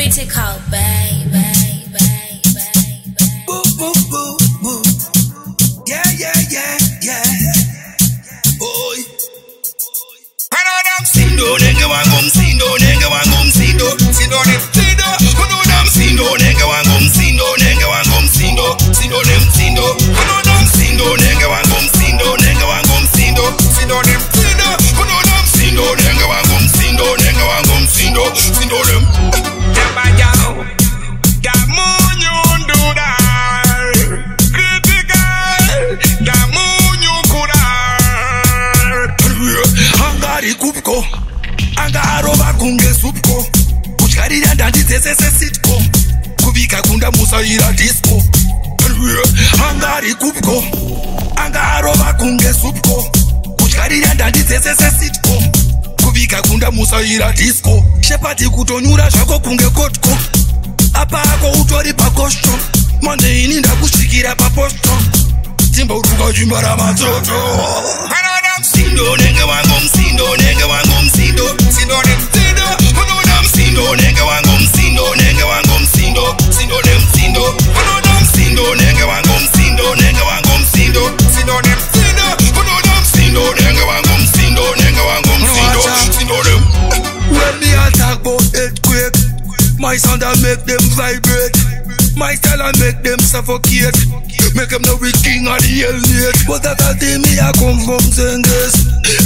critical, baby. Boo, boo, boo, boo. Yeah. Boy. Sindo, nigga, wangum, sindo, nigga, wangum, sindo, sindo, sindo. Sindo, nigga, wangum, sindo, nigga, wangum, sindo, sindo, sindo. Sindo, nigga, wangum, sindo, nigga, wangum, sindo, sindo, sindo. Sindo, nigga, wangum, sindo, nigga, wangum, sindo, sindo, Kubko, anga aroba kunge subko, kuchkarira ndandizese sitko, kubika kunda musaira disco. Angari kubko, anga aroba kunge subko, kuchkarira ndandizese sitko, kubika kunda musaira disco. Shepati kutonyura zvako kunge kotko, apa ako utori pakosho, mande ini ndakushikira paposto, timba uruka chimbara matoto. Sindo, nigga, wangum, sindo, nigga, wangum, sindo, sindo, sindo. Sindo, nigga, wangum, sindo, nigga, wangum, sindo, sindo, sindo. Sindo, nigga, wangum, sindo, nigga, wangum, sindo, sindo, sindo. Sindo, nigga, wangum, sindo, nigga, wangum, sindo, sindo. When me attack about earthquake, my sound I make them vibrate, my style I make them suffocate. Make them know we king of the elite. But that a day me I come from Zenges,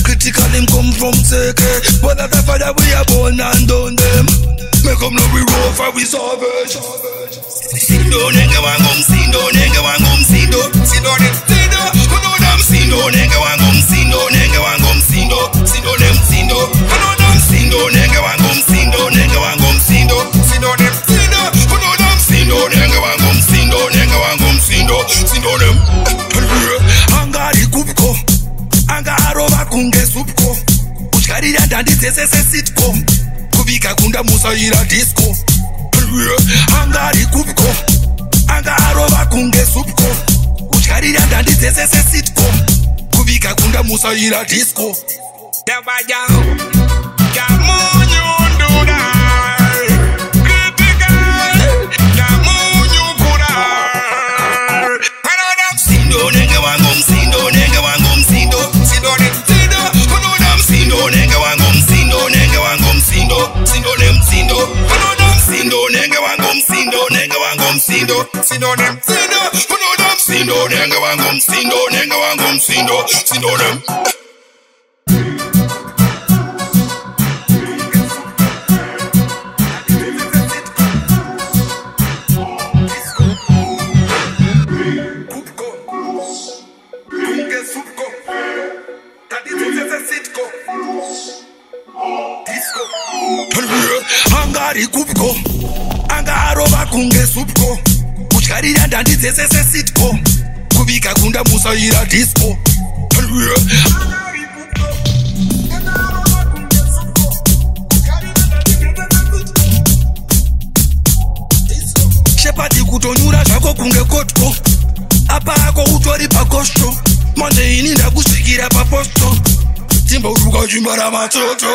critical him come from Seke. But that a father we are born and done them. Make them know we roll for we savage. Sindo, nigga, wangum, sindo, nigga, wangum, sindo, sindo, sindo. Sindo, nigga, wangum, sindo, nigga, wangum, sindo, sindo, sindo. Sindo, nigga, wangum, sindo, nigga, wangum, sindo, sindo, sindo. Sindo, nigga, wangum, sindo, nigga, wangum, sindo, sindo, Angari kubko, anga aroba kunge subko, kuchkarira ndandizese sitko, kubika kunda musaira disco. Angari kubko, anga aroba kunge subko, kuchkarira ndandizese sitko, kubika kunda musaira disco. Sindo, nigga, wangum, sindo, nigga, wangum, sindo, sindo, sindo. Sindo, nigga, wangum, sindo, nigga, wangum, sindo, sindo, sindo. Sindo, nigga, wangum, sindo, nigga, wangum, sindo, sindo, sindo. Sindo, nigga, wangum, sindo, nigga, wangum, sindo, sindo. Angari kubko, anga aroba kunge subko, kuchkarira ndandizese sitko, kubika kunda musaira disco. Shepati kutonyura zvako kunge kotko, apa ako utori pakosho, mande ini ndakushikira paposto, timba uruka chimbara matoto.